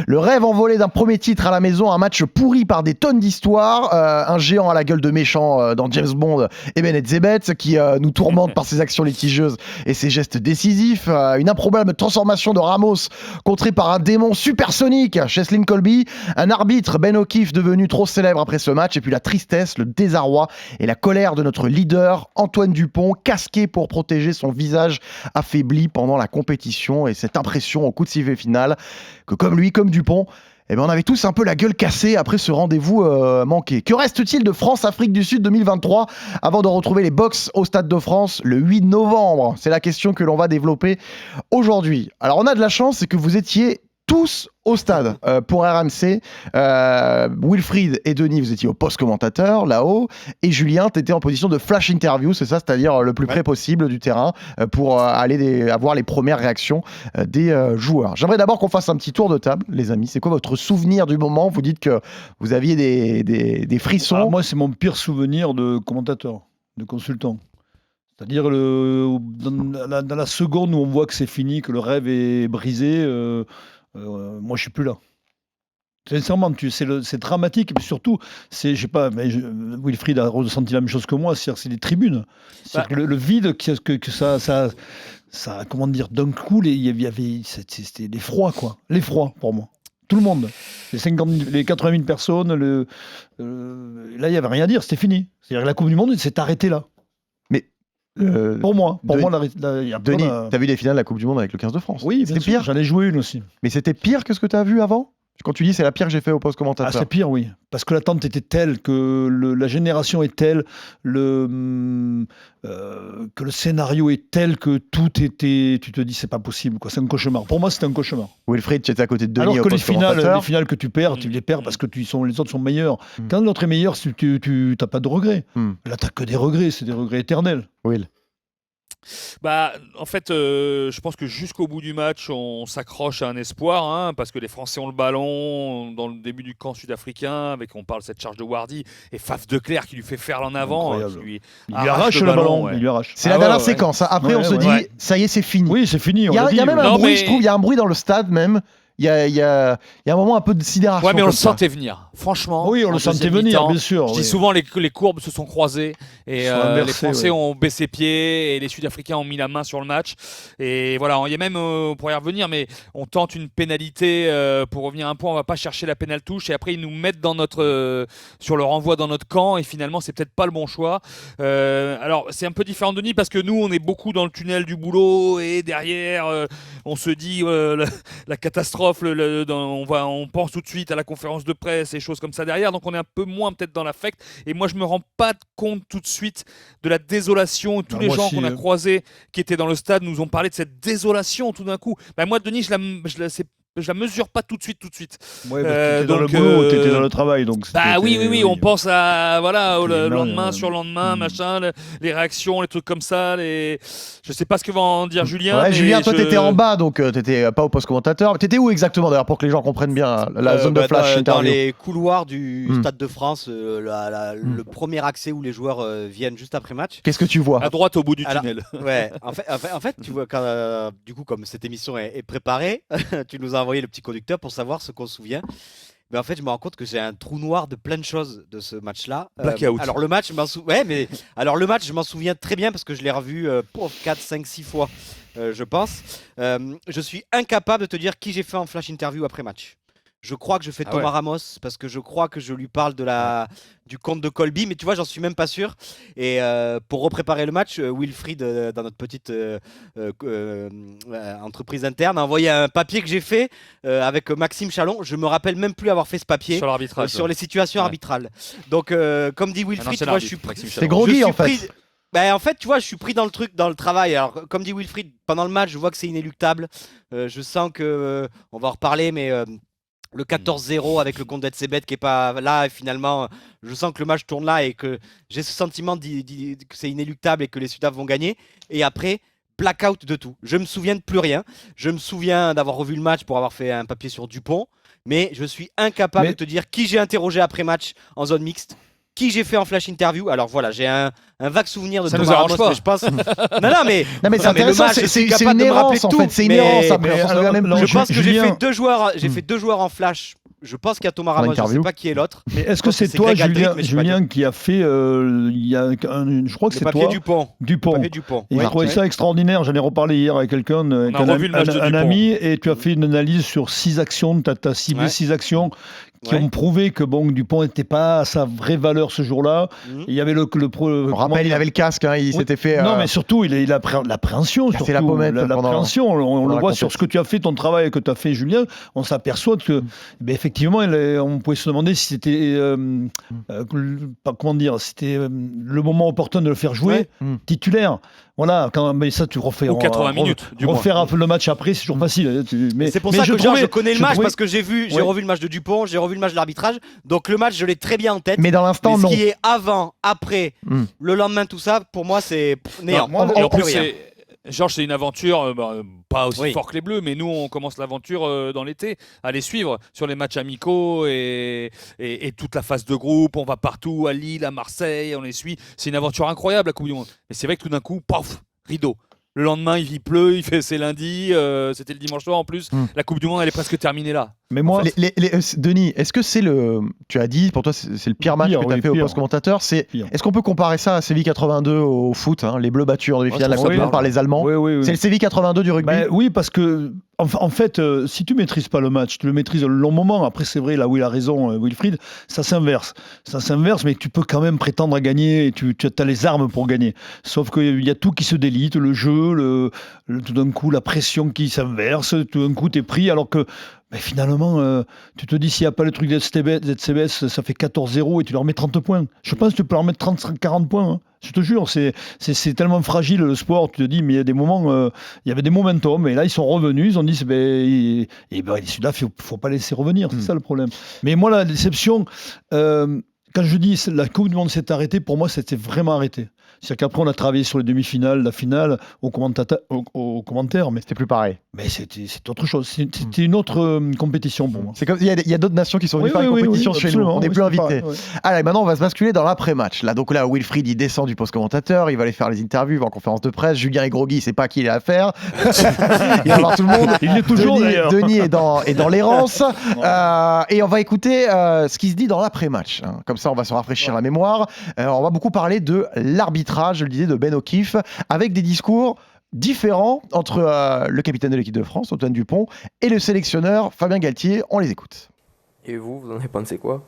Le rêve envolé d'un premier titre à la maison, un match pourri par des tonnes d'histoires, un géant à la gueule de méchant dans James Bond et Ben Zebet qui nous tourmente par ses actions litigieuses et ses gestes décisifs, une improbable transformation de Ramos contrée par un démon supersonique, Cheslin Colby, un arbitre Ben O'Keefe devenu trop célèbre après ce match, et puis la tristesse, le désarroi et la colère de notre leader Antoine Dupont, casqué pour protéger son visage affaibli pendant la compétition, et cette impression au coup de sifflet final que comme lui, comme Dupont, eh ben on avait tous un peu la gueule cassée après ce rendez-vous manqué. Que reste-t-il de France-Afrique du Sud 2023 avant de retrouver les Box au Stade de France le 8 novembre? C'est la question que l'on va développer aujourd'hui. Alors on a de la chance, c'est que vous étiez tous au stade pour RMC. Wilfried et Denis, vous étiez au poste commentateur là-haut, et Julien, tu étais en position de flash interview, c'est ça, c'est-à-dire le plus près possible du terrain pour aller avoir les premières réactions des joueurs. J'aimerais d'abord qu'on fasse un petit tour de table, les amis. C'est quoi votre souvenir du moment? Vous dites que vous aviez des frissons. Moi, c'est mon pire souvenir de commentateur, de consultant. C'est-à-dire dans la seconde où on voit que c'est fini, que le rêve est brisé, moi je suis plus là. Sincèrement, c'est dramatique, mais surtout, je sais pas, Wilfried a ressenti la même chose que moi, c'est les tribunes. C'est-à-dire que le vide que ça, comment dire, d'un coup, c'était l'effroi, quoi. L'effroi pour moi. Tout le monde. Les 80 000 personnes, là, il n'y avait rien à dire, c'était fini. C'est-à-dire que la Coupe du Monde s'est arrêtée là. Pour moi, Denis, t'as vu les finales de la Coupe du Monde avec le 15 de France? Oui, c'était pire. J'en ai joué une aussi. Mais c'était pire que ce que t'as vu avant? Quand tu dis c'est la pire que j'ai fait au poste commentateur. Ah, c'est pire, oui. Parce que l'attente était telle, que la génération est telle, que le scénario est tel, que tout était. Tu te dis, c'est pas possible, quoi. C'est un cauchemar. Pour moi, c'était un cauchemar. Wilfried, tu étais à côté de Denis. Alors que au poste commentateur. les finales que tu perds, tu les perds parce que les autres sont meilleurs. Quand l'autre est meilleur, tu n'as pas de regrets. Là, tu n'as que des regrets, c'est des regrets éternels. Will. En fait, je pense que jusqu'au bout du match, on s'accroche à un espoir, parce que les Français ont le ballon dans le début du camp sud-africain, on parle de cette charge de Wardy et Faf de Clerc qui lui fait faire l'en avant, qui lui arrache le ballon. Ouais. Il lui arrache. C'est la dernière séquence. Après, on se dit, ça y est, c'est fini. Oui, c'est fini. Il y a même un bruit, je trouve, il y a un bruit dans le stade même. Il y a un moment un peu de sidération. Ouais, mais on le sentait venir. Franchement. Oui, on le sentait venir, bien sûr. Je dis souvent, les courbes se sont croisées et les Français ont baissé pied et les Sud-Africains ont mis la main sur le match. Et voilà, il y a même, on pourrait y revenir, mais on tente une pénalité pour revenir à un point. On va pas chercher la pénale touche et après ils nous mettent sur le renvoi dans notre camp et finalement c'est peut-être pas le bon choix. Alors c'est un peu différent de Denis parce que nous on est beaucoup dans le tunnel du boulot et derrière on se dit la catastrophe. On pense tout de suite à la conférence de presse et choses comme ça derrière, donc on est un peu moins peut-être dans l'affect, et moi je me rends pas compte tout de suite de la désolation. Tous les gens qu'on a croisés qui étaient dans le stade nous ont parlé de cette désolation tout d'un coup. Moi Denis je la mesure pas tout de suite. Ouais, t'étais dans le boulot, t'étais dans le travail, donc. Oui, on pense à au lendemain, surlendemain, machin, les réactions, les trucs comme ça. Je sais pas ce que va en dire Julien. Ouais, Julien, toi t'étais en bas, donc t'étais pas au poste commentateur. T'étais où exactement d'ailleurs pour que les gens comprennent bien la zone de flash interview? Dans les couloirs du Stade de France, le premier accès où les joueurs viennent juste après match. Qu'est-ce que tu vois? À droite au bout du tunnel. Ouais, en fait, tu vois quand du coup comme cette émission est préparée, tu nous as envoyé le petit conducteur pour savoir ce qu'on se souvient. Mais en fait, je me rends compte que j'ai un trou noir de plein de choses de ce match-là. Blackout. Alors le match, je m'en souviens très bien parce que je l'ai revu 4, 5, 6 fois, je pense. Je suis incapable de te dire qui j'ai fait en flash interview après match. Je crois que je fais Thomas Ramos parce que je crois que je lui parle du compte de Colby, mais tu vois, j'en suis même pas sûr. Et pour repréparer le match, Wilfried, dans notre petite entreprise interne, a envoyé un papier que j'ai fait avec Maxime Chalon. Je me rappelle même plus avoir fait ce papier sur l'arbitrage, sur les situations arbitrales. Donc, comme dit Wilfried, tu vois, je suis pris. C'est groggy en fait. En fait, tu vois, je suis pris dans le truc, dans le travail. Alors, comme dit Wilfried, pendant le match, je vois que c'est inéluctable. Je sens que, on va en reparler, mais le 14-0 avec le compte d'Etzebeth qui est pas là, et finalement, je sens que le match tourne là et que j'ai ce sentiment que c'est inéluctable et que les Sudaf vont gagner. Et après, blackout de tout. Je me souviens de plus rien. Je me souviens d'avoir revu le match pour avoir fait un papier sur Dupont, mais je suis incapable de te dire qui j'ai interrogé après match en zone mixte. qui j'ai fait en flash interview. Alors voilà, j'ai un vague souvenir de Ça Thomas nous arrange Ramos, pas. mais je pense. non, mais c'est intéressant, c'est une errance en fait, c'est une errance après. Je pense que j'ai fait 2 joueurs, fait 2 joueurs en flash. Je pense qu'il y a Thomas Ramos, je ne sais pas qui est l'autre. Mais est-ce que c'est toi, Julien, qui a fait je crois que c'est toi. Dupont. Et j'ai trouvé ça extraordinaire. J'en ai reparlé hier avec quelqu'un, avec un ami, et tu as fait une analyse sur 6 actions. Tu as ciblé 6 actions qui ont prouvé que Dupont n'était pas à sa vraie valeur ce jour-là. Il y avait on rappelle, il avait le casque, il s'était fait. Non, mais surtout, il a l'appréhension. C'est la pommette. L'appréhension. On le voit sur ce que tu as fait, ton travail que tu as fait, Julien. On s'aperçoit que, effectivement, on pouvait se demander si c'était, comment dire, c'était le moment opportun de le faire jouer titulaire. Voilà, mais ça tu refais. Ou 80 minutes. Refaire le match après, c'est toujours facile. Mais c'est pour ça que je connais le match parce que j'ai revu le match de Dupont, j'ai revu le match de l'arbitrage. Donc le match, je l'ai très bien en tête. Mais dans l'instant, non. Ce qui est avant, après, le lendemain, tout ça, pour moi, c'est néant. Et en plus, Georges, c'est une aventure pas aussi fort que les Bleus, mais nous, on commence l'aventure dans l'été, à les suivre sur les matchs amicaux et toute la phase de groupe. On va partout, à Lille, à Marseille, on les suit. C'est une aventure incroyable, la Coupe du Monde. Mais c'est vrai que tout d'un coup, paf, rideau. Le lendemain, il pleut, c'est lundi, c'était le dimanche soir en plus. La Coupe du Monde, elle est presque terminée là. Mais moi, Denis, est-ce que c'est tu as dit, pour toi, c'est le pire match que tu as fait au poste commentateur. Est-ce qu'on peut comparer ça à Séville 82 au foot, les Bleus battus en demi-finale de la Coupe du Monde par les Allemands? Oui. C'est le Séville 82 du rugby. Oui, parce que en fait, si tu maîtrises pas le match, tu le maîtrises le long moment. Après, c'est vrai, là où il a raison, Wilfried, ça s'inverse. Mais tu peux quand même prétendre à gagner et tu as les armes pour gagner. Sauf qu'il y a tout qui se délite, le jeu, tout d'un coup, la pression qui s'inverse, tout d'un coup, tu es pris alors que. Mais finalement, tu te dis, s'il n'y a pas le truc d'ZCBS, ça fait 14-0 et tu leur mets 30 points. Je pense que tu peux leur mettre 40 points. Hein. Je te jure, c'est tellement fragile le sport. Tu te dis, mais il y a des moments, il y avait des momentum. Et là, ils sont revenus. Ils ont dit, celui-là, il ne faut pas laisser revenir. C'est ça le problème. Mais moi, la déception, quand je dis la Coupe du Monde s'est arrêtée, pour moi, c'était vraiment arrêté. C'est-à-dire qu'après, on a travaillé sur les demi-finales, la finale, au commentaire. Mais c'était plus pareil. Mais c'est autre chose. C'était une autre compétition pour moi. C'est comme il y a d'autres nations qui sont venues faire une compétition chez nous. On n'est plus invités. Allez, maintenant, on va se basculer dans l'après-match. Donc là, Wilfried, il descend du poste commentateur. Il va aller faire les interviews, il va en conférence de presse. Julien est groggy, il sait pas qui il a à faire. Il va voir tout le monde. Il est toujours d'ailleurs. Denis est dans l'errance. Et on va écouter ce qui se dit dans l'après-match. Comme ça, on va se rafraîchir la mémoire. On va beaucoup parler de l'arbitrage, je le disais, de Ben O'Keefe, avec des discours différents entre le capitaine de l'équipe de France, Antoine Dupont, et le sélectionneur Fabien Galtier. On les écoute. Et vous en avez pensé quoi?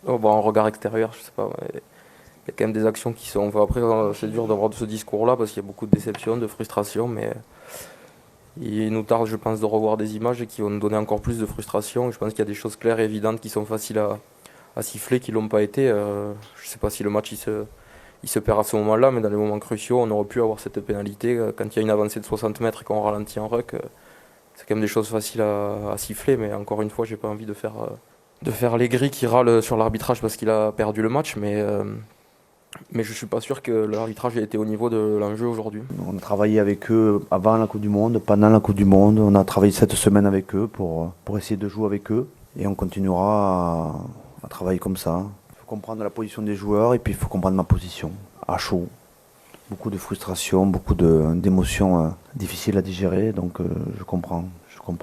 En regard extérieur, je sais pas. Il y a quand même des actions qui sont. Après, c'est dur d'avoir ce discours-là parce qu'il y a beaucoup de déception, de frustration, mais il nous tarde, je pense, de revoir des images qui vont nous donner encore plus de frustration. Je pense qu'il y a des choses claires et évidentes qui sont faciles à siffler, qui ne l'ont pas été. Je sais pas si le match il se perd à ce moment-là, mais dans les moments cruciaux, on aurait pu avoir cette pénalité. Quand il y a une avancée de 60 mètres et qu'on ralentit en ruck, c'est quand même des choses faciles à siffler, mais encore une fois, j'ai pas envie de faire les gris qui râlent sur l'arbitrage parce qu'il a perdu le match, mais je suis pas sûr que l'arbitrage ait été au niveau de l'enjeu aujourd'hui. On a travaillé avec eux avant la Coupe du Monde, pendant la Coupe du Monde, on a travaillé cette semaine avec eux pour essayer de jouer avec eux, et on continuera à travailler comme ça. Comprendre la position des joueurs et puis il faut comprendre ma position à chaud. Beaucoup de frustration, beaucoup d'émotions difficiles à digérer, donc je comprends,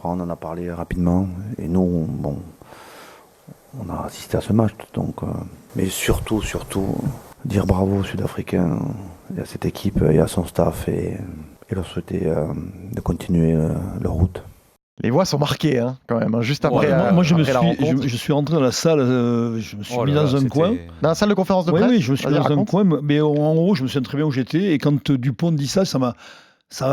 on en a parlé rapidement et nous, on a assisté à ce match, donc, mais surtout, dire bravo aux Sud-Africains et à cette équipe et à son staff et leur souhaiter de continuer leur route. Les voix sont marquées quand même, juste après. Moi, je suis rentré dans la salle, je me suis mis dans un coin. Dans la salle de conférence de presse. Oui, je me suis mis dans un coin, mais en gros, je me souviens très bien où j'étais. Et quand Dupont dit ça, ça m'a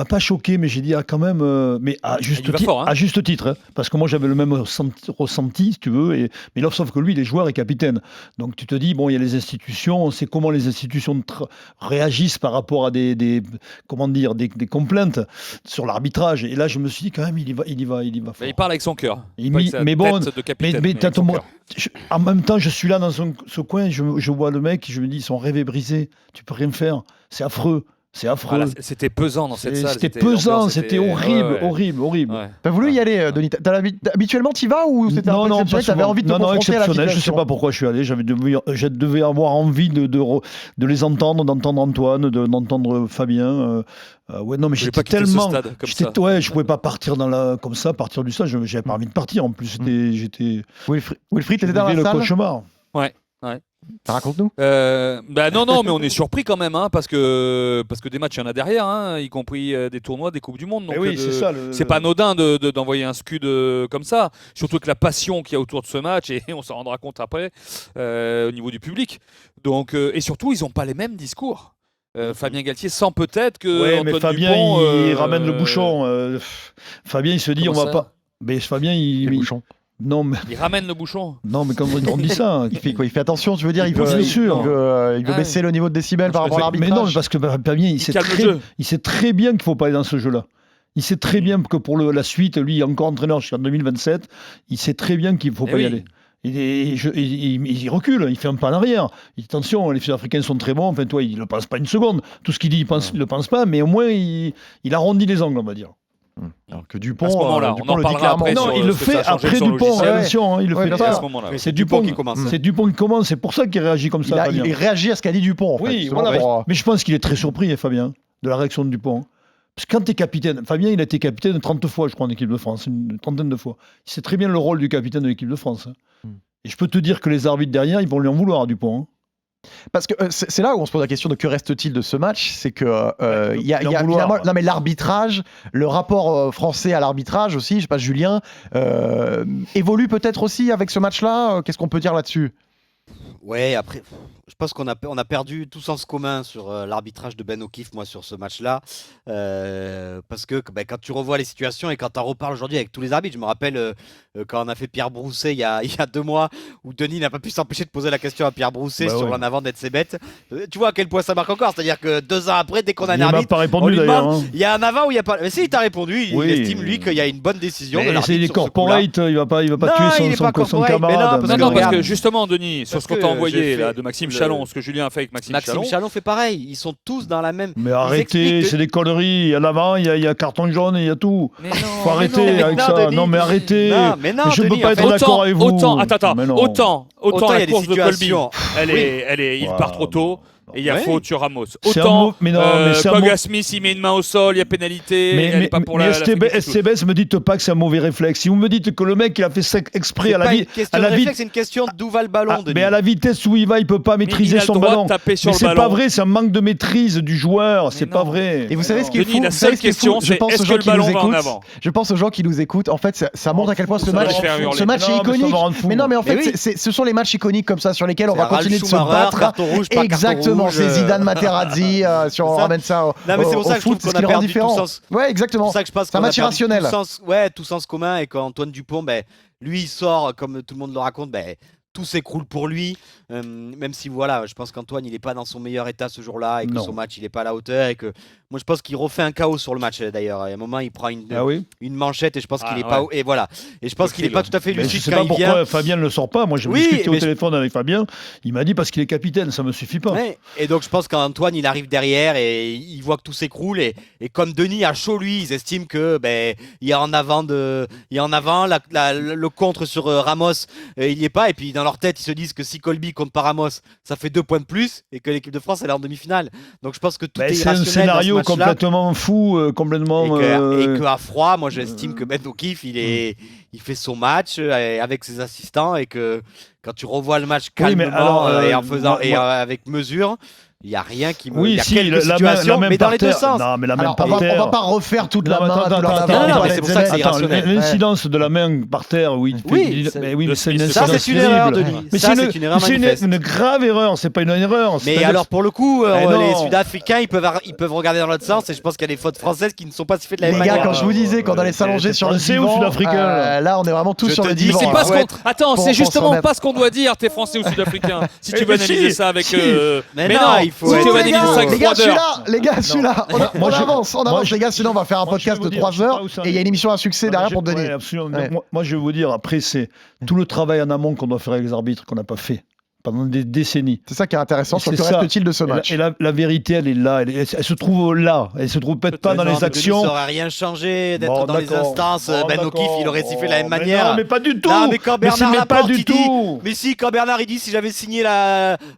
pas choqué, mais j'ai dit quand même, mais à juste titre, hein, parce que moi j'avais le même ressenti, si tu veux, mais là, sauf que lui, il est joueur et capitaine. Donc tu te dis, il y a les institutions, on sait comment les institutions réagissent par rapport à des complaintes sur l'arbitrage. Et là, je me suis dit quand même, il y va fort. Mais il parle avec son cœur. En même temps, je suis là dans ce coin, je vois le mec, je me dis, son rêve est brisé, tu peux rien faire, c'est affreux. C'est affreux. Voilà, c'était pesant dans cette salle. C'était pesant, c'était horrible, horrible. Ouais. T'as voulu y aller, Denis. Habituellement, t'y vas ou c'était un peu exceptionnel? T'avais envie de te confronter à la situation? Je sais pas pourquoi je suis allé. Je devais avoir envie de les entendre, d'entendre Antoine, d'entendre Fabien. Ouais, non, mais j'étais tellement. Je pouvais pas partir comme ça, partir du stade. J'avais pas envie de partir. En plus, j'étais. Wilfried, t'étais dans la salle. Le cauchemar. Ouais. Raconte-nous. Non, mais on est surpris quand même, parce que des matchs, il y en a derrière, y compris des tournois, des Coupes du Monde. Donc oui, c'est ça. C'est pas anodin d'envoyer un scud comme ça, surtout avec la passion qu'il y a autour de ce match, et on s'en rendra compte après au niveau du public. Donc, et surtout, ils n'ont pas les mêmes discours. Fabien Galtier sent peut-être que. Ouais, Antoine mais Fabien, Dupont, il ramène le bouchon. Fabien, il se dit, on va pas. Mais Fabien, le bouchon. Non, mais... Il ramène le bouchon. Non, mais quand on dit ça... Il fait quoi? Il fait attention, tu veux dire? Il veut baisser le niveau de décibels par rapport à l'arbitrage? Mais non, parce que Fabien, il sait très bien qu'il ne faut pas aller dans ce jeu-là. Il sait très bien que pour la suite, lui, il est encore entraîneur jusqu'en 2027. Il sait très bien qu'il ne faut pas y aller. Il recule, il fait un pas en arrière. Attention, les Sud-Africains sont très bons. Enfin, toi, il ne le pense pas une seconde. Tout ce qu'il dit, il ne le pense pas. Mais au moins, il arrondit les angles, on va dire. Alors que Dupont, à ce moment-là, Dupont on en parlera après. Non, il le fait après Dupont. Attention, il le fait pas. C'est Dupont qui commence. C'est Dupont qui commence. C'est pour ça qu'il réagit comme ça. Il réagit à ce qu'a dit Dupont. Oui, voilà. Mais je pense qu'il est très surpris, Fabien, de la réaction de Dupont. Parce que quand tu es capitaine, Fabien, il a été capitaine 30 fois, je crois, en équipe de France, une trentaine de fois. Il sait très bien le rôle du capitaine de l'équipe de France. Et je peux te dire que les arbitres derrière, ils vont lui en vouloir à Dupont. Parce que c'est là où on se pose la question de que reste-t-il de ce match, c'est que il y a finalement, non mais l'arbitrage, le rapport français à l'arbitrage aussi, je sais pas, Julien, évolue peut-être aussi avec ce match-là. Qu'est-ce qu'on peut dire là-dessus? Ouais, après, je pense qu'on a perdu tout sens commun sur l'arbitrage de Ben O'Keefe, moi, sur ce match-là. Parce que quand tu revois les situations et quand tu en reparles aujourd'hui avec tous les arbitres, je me rappelle quand on a fait Pierre Brousset il y a 2 mois, où Denis n'a pas pu s'empêcher de poser la question à Pierre Brousset sur l'en avant d'être bête. Tu vois à quel point ça marque encore. C'est-à-dire que 2 ans après, dès qu'on a un arbitre, il m'a pas répondu d'ailleurs. Il y a un avant ou il n'y a pas. Mais si, il t'a répondu. Il estime, lui, qu'il y a une bonne décision. Mais c'est des corporates, il va pas tuer son camarade. Non, parce que justement, Denis, sur ce qu'on t'a envoyé là, de Maxime Chalon, ce que Julien a fait avec Maxime Chalon fait pareil. Ils sont tous dans la même. Mais arrêtez, c'est des conneries. Il y a l'avant, il y a carton jaune, il y a tout. Faut arrêter avec ça. Non, mais arrêtez. Je ne peux pas être d'accord avec vous. Autant la course de Colby, il part trop tôt. Et il y a faute sur Ramos. Autant Koga Smith, il met une main au sol, il y a pénalité. Mais STBS, me dites pas que c'est un mauvais réflexe. Si vous me dites que le mec il a fait exprès à la vie, c'est une question d'où va le ballon. Mais à la vitesse où il va, il peut pas maîtriser son ballon. Mais c'est pas vrai, c'est un manque de maîtrise du joueur. C'est pas vrai. Et vous savez ce qui est fou? La seule question, c'est est-ce que le ballon va en avant? Je pense aux gens qui nous écoutent. En fait, ça montre à quel point ce match est iconique. Mais non, mais en fait, ce sont les matchs iconiques comme ça sur lesquels on va continuer de se battre. Exactement. C'est Zidane Materazzi, si on ramène ça au foot, c'est ce qui le rend différent. Ouais, exactement. C'est un match irrationnel. Tout sens commun, et quand Antoine Dupont, lui, il sort, comme tout le monde le raconte, tout s'écroule pour lui, même si je pense qu'Antoine il n'est pas dans son meilleur état ce jour-là et que son match il n'est pas à la hauteur, et que moi je pense qu'il refait un chaos sur le match d'ailleurs. À un moment il prend une manchette et je pense qu'il n'est pas et voilà, et je pense qu'il n'est pas tout à fait lucide quand il vient. Je sais pas pourquoi Fabien ne le sort pas. Moi j'ai discuté au téléphone avec Fabien, il m'a dit parce qu'il est capitaine, ça me suffit pas. Et donc je pense qu'Antoine il arrive derrière et il voit que tout s'écroule, et comme Denis a chaud lui, ils estiment que il y a en avant le contre sur Ramos, il n'y est pas, et puis dans leur tête ils se disent que si Colby compte par Ramos, ça fait 2 points de plus, et que l'équipe de France elle est en demi-finale. Donc je pense que tout est irrationnel. C'est un scénario complètement fou, complètement. Et qu'à froid, moi j'estime que Ben O'Keefe il fait son match avec ses assistants, et que quand tu revois le match calmement et en faisant avec mesure, il n'y a rien qui me. Oui, si, la même mais dans les deux sens. Non, mais la main par terre. On va pas refaire toute la main. Non, mais c'est pour ça que c'est irrationnel. L'incidence de la main par terre, oui, mais c'est une ça, c'est une erreur, Denis. Mais ça, c'est une erreur manifeste. C'est une grave erreur, c'est pas une erreur. Mais alors, pour le coup, les Sud-Africains, ils peuvent regarder dans l'autre sens, et je pense qu'il y a des fautes françaises qui ne sont pas sifflées de la même manière. Les gars, quand je vous disais qu'on allait s'allonger sur le divan, là, on est vraiment tous sur le divan. Attends, c'est justement pas ce qu'on doit dire, t'es français ou sud-africain. Si tu veux analyser ça avec. Mais non, il faut. Les gars, celui-là, on avance, les gars, sinon on va faire un podcast de 3 heures et il y a une émission à succès derrière pour Denis. Moi, je vais vous dire, après, c'est tout le travail en amont qu'on doit faire avec les arbitres qu'on n'a pas fait. pendant des décennies. C'est ça qui est intéressant. C'est Que ça. reste-t-il de ce match? Et la vérité, elle est là. Elle se trouve là. Elle se trouve peut-être pas dans les actions. Ça aurait rien changé d'être Bon, dans les d'accord. instances. Bon, Ben O'Keefe, il aurait sifflé de la même manière. Non, mais pas du tout. Non, mais quand Bernard mais pas Laporte, du il tout. dit, mais si, quand Bernard il dit si j'avais signé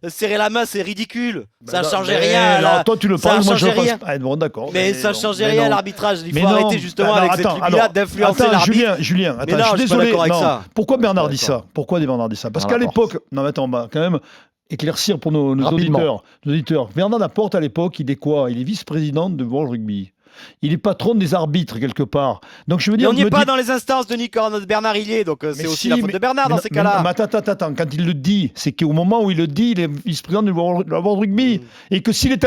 serré la main, c'est ridicule. Ça changeait Mais rien. alors, toi, tu le ça penses, moi je changeait pense rien. pas. Bon, d'accord. Mais ça changeait mais rien à non. l'arbitrage. Il Mais faut non. arrêter justement Alors, avec cette attends, lubie-là alors, d'influencer attends, l'arbitre. Julien, attends, Mais non, je suis je suis pas désolé. d'accord avec non. ça. Pourquoi Bernard dit D'accord. ça? Pourquoi Bernard dit ça? Parce Bernard qu'à Laporte. l'époque, non mais attends, on va quand même éclaircir pour nos Rapidement. auditeurs. Bernard Laporte, à l'époque, il est quoi? Il est vice-président de World Rugby. Il est patron des arbitres quelque part. Donc je veux Mais dire, on n'y est me pas dis- dans les instances de Nicolas Bernard Illier, donc c'est Mais aussi si, la faute mais- de Bernard dans mais- ces cas-là. mais attends, quand il le dit, c'est qu'au moment où il le dit, il est vice-président de la World Rugby. Et que s'il est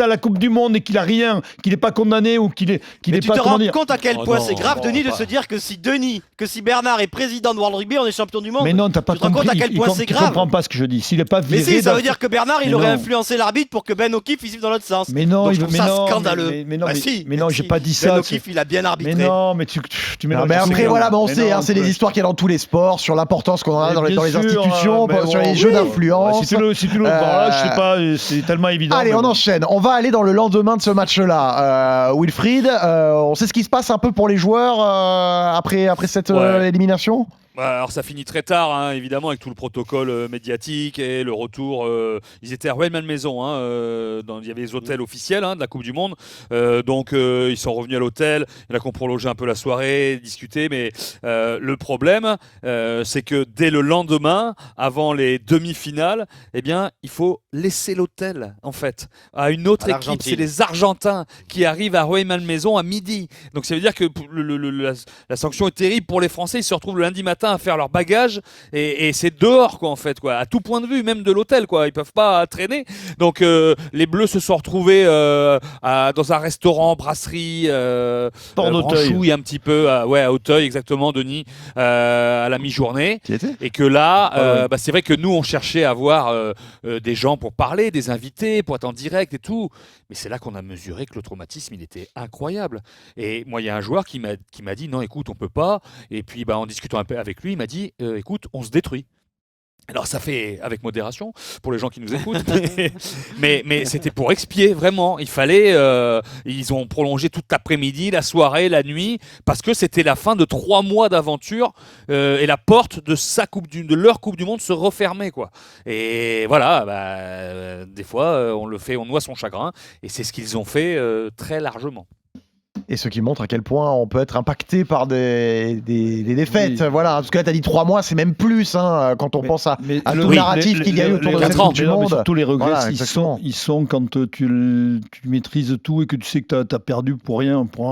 à la Coupe du Monde et qu'il a rien, qu'il n'est pas condamné ou qu'il est Mais tu pas te comment rends dire. compte à quel Oh point non, c'est grave, bon, Denis, de pas. se dire que si Bernard est président de World Rugby, on est champion du monde. Mais non, t'as pas Tu te rends compris. compte à quel point c'est Tu grave. comprends pas ce que je dis. S'il n'est pas Mais viré si, ça dans- veut dire que Bernard, il Mais aurait non. influencé l'arbitre pour que Ben O'Keefe il siffle dans l'autre sens. Mais non, Donc, il je trouve mais ça non, scandaleux. mais non, Bah mais- si, mais non, si. j'ai pas dit Ben ça. O'Keefe, il a bien arbitré. Mais non, mais tu Non, mélanges mais tout. après, voilà, on Mais sait, non, c'est des histoires qu'il y a dans tous les sports, sur l'importance qu'on en a Mais dans les bien sûr, institutions, mais sur bon, les jeux oui. d'influence. Si tu le voilà, je sais pas, c'est tellement évident. Allez, mais on bon. enchaîne. On va aller dans le lendemain de ce match-là. Wilfried, on sait ce qui se passe un peu pour les joueurs après cette Ouais. élimination? Alors ça finit très tard, hein, évidemment, avec tout le protocole médiatique et le retour. Ils étaient à Rueil-Malmaison, il y avait les hôtels officiels de la Coupe du Monde. Donc ils sont revenus à l'hôtel, il y en a qui ont prolongé un peu la soirée, discuté. Mais le problème, c'est que dès le lendemain, avant les demi-finales, eh bien, il faut laisser l'hôtel, en fait, à une autre À équipe. l'Argentine. C'est les Argentins qui arrivent à Rueil-Malmaison à midi. Donc ça veut dire que la sanction est terrible pour les Français. Ils se retrouvent le lundi matin à faire leur bagage et c'est dehors, quoi, en fait, quoi, à tout point de vue, même de l'hôtel, quoi. Ils peuvent pas traîner. Donc les Bleus se sont retrouvés dans un restaurant, brasserie, Port d'Auteuil. Branchouille, un petit peu, à Auteuil, exactement, Denis, à la mi-journée. Qui était? Et que là, Ah ouais. c'est vrai que nous, on cherchait à avoir des gens pour parler, des invités, pour être en direct et tout. Mais c'est là qu'on a mesuré que le traumatisme, il était incroyable. Et moi, il y a un joueur qui m'a dit, non, écoute, on peut pas. Et puis, en discutant un peu avec lui, il m'a dit, écoute, on se détruit. Alors ça fait avec modération pour les gens qui nous écoutent, mais c'était pour expier vraiment. Il fallait, ils ont prolongé toute l'après-midi, la soirée, la nuit, parce que c'était la fin de 3 mois d'aventure et la porte de leur Coupe du Monde se refermait, quoi. Et voilà, des fois on noie son chagrin, et c'est ce qu'ils ont fait très largement. Et ce qui montre à quel point on peut être impacté par des défaites. Oui. Voilà, parce que là, tu as dit 3 mois, c'est même plus quand on pense à tout le narratif qu'il y a eu autour de cette Coupe du Monde. Surtout les regrets, Voilà, ils sont quand tu maîtrises tout et que tu sais que tu as perdu pour rien, pour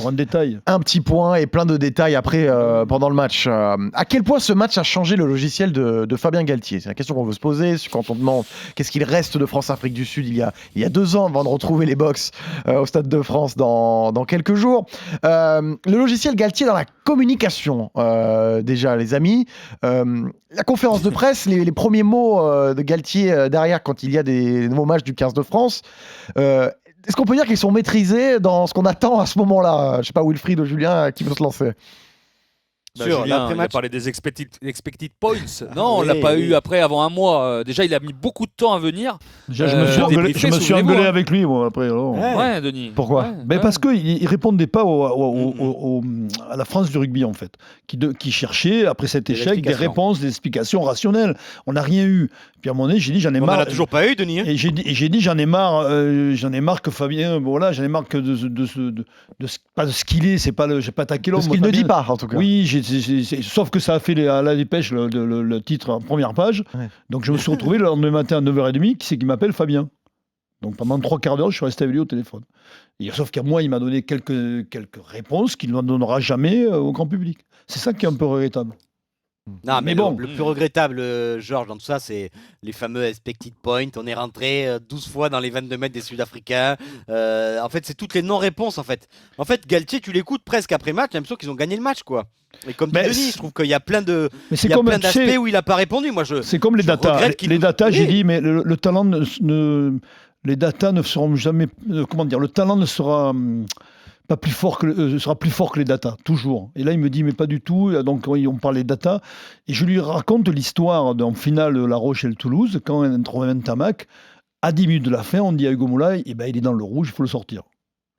un détail. Un petit point et plein de détails après pendant le match. À quel point ce match a changé le logiciel de Fabien Galtier? C'est la question qu'on veut se poser quand on demande qu'est-ce qu'il reste de France-Afrique du Sud il y a 2 ans avant de retrouver les Box au Stade de France dans quelques jours. Le logiciel Galtier dans la communication, déjà les amis. La conférence de presse, les premiers mots de Galtier derrière quand il y a des nouveaux matchs du 15 de France. Est-ce qu'on peut dire qu'ils sont maîtrisés dans ce qu'on attend à ce moment-là? Je sais pas, Wilfried ou Julien, qui veut se lancer? Julien, il a l'après-match. parlé des expected points. Non, on l'a Oui, pas oui. eu après avant un mois. Déjà, il a mis beaucoup de temps à venir. Déjà, je me suis débriefé, engueulé souvenez-vous, avec lui moi, après. Alors. Ouais. Denis. Pourquoi? Ouais, Ben ouais. parce qu'il ne répondait pas à la France du rugby, en fait, qui cherchait, après cet Des échec, des explications. réponses, des explications rationnelles. On n'a rien eu. Puis à un moment donné, j'ai dit, j'en ai On en marre. a toujours pas eu, Denis. Et j'ai dit, j'en ai marre que Fabien, voilà, j'en ai marre que pas de ce qu'il est, c'est pas j'ai pas attaqué l'homme. Ce qu'il moi, ne dit Fabien. pas, en tout cas. Oui, sauf que ça a fait à la dépêche le titre en première page. Ouais. Donc je me suis retrouvé le lendemain matin à 9h30, qui c'est qui m'appelle? Fabien. Donc pendant 3 quarts d'heure, je suis resté avec lui au téléphone. Et, sauf qu'à moi, il m'a donné quelques réponses qu'il ne donnera jamais au grand public. C'est ça qui est un peu regrettable. Non, mais Mais bon. le plus regrettable, Georges, dans tout ça, c'est les fameux expected points. On est rentré 12 fois dans les 22 mètres des Sud-Africains. En fait, c'est toutes les non-réponses, en fait. En fait, Galtier, tu l'écoutes presque après match, j'ai l'impression qu'ils ont gagné le match, quoi. Et comme dit Mais Denis, je trouve qu'il y a plein de, Mais c'est il y a comme plein tu sais, d'aspects où il n'a pas répondu. Moi, c'est comme les je datas. regrette qu'il Les nous- datas, j'ai Oui. dit, mais le talent les datas ne seront jamais. Comment dire? Le talent ne sera pas plus fort sera plus fort que les data, toujours. Et là, il me dit, mais pas du tout. Donc, on parle des data. Et je lui raconte l'histoire en finale de La Rochelle-Toulouse, quand on trouve un Tamac, à 10 minutes de la fin, on dit à Hugo Moulay, il est dans le rouge, il faut le sortir.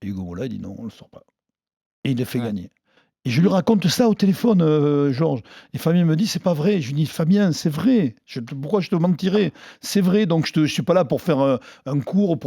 Et Hugo Moulay dit non, on ne le sort pas. Et il les fait gagner. Et je lui raconte ça au téléphone, Georges. Et Fabien me dit, c'est pas vrai. Je lui dis, Fabien, c'est vrai. Pourquoi je te mentirais? C'est vrai. Donc, je suis pas là pour faire un cours.